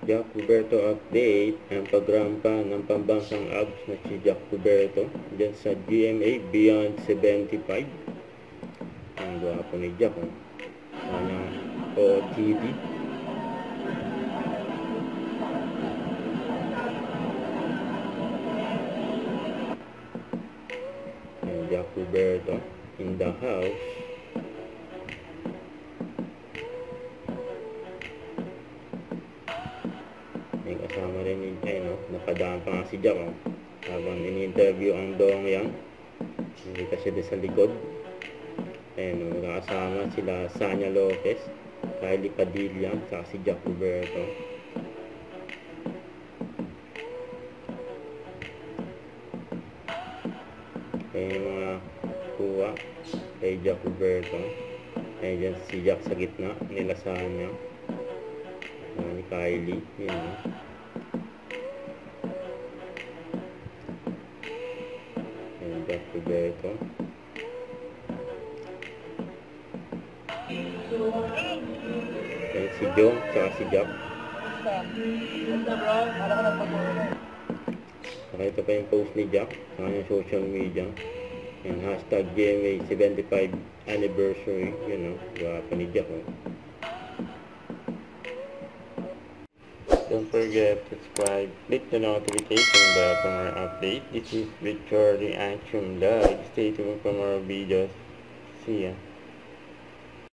Jack Roberto update ang pagrampa ng pambansang abs na si Jack Roberto dyan sa GMA Beyond 75. Ang gwapo ni Jack, oh. Kanyang OOTD. And Jack Roberto in the house. May kasama rin yung no? Nakadaan pa nga si Jack, oh. Habang in-interview ang Dong Yang, hindi kasi doon sa likod. Ayun, nakasama sila Sanya Lopez, Kylie Padilla, saka si Jack Roberto. Ayun yung mga kuha kay Jack Roberto. Ayun dyan si Jack sa gitna, nila Sanya. Ni Kylie, yun, no? Ayun, Jack Roberto. Ayun si Joe, tsaka si Jack. Saka ito pa yung post ni Jack sa kanyang social media. Yung hashtag GMA 75 anniversary. Yun, no? Gwapo ni Jack, oh. Don't forget to subscribe, click the notification bell for more updates. This is Victor Reaction Live. Stay tuned for more videos. See ya.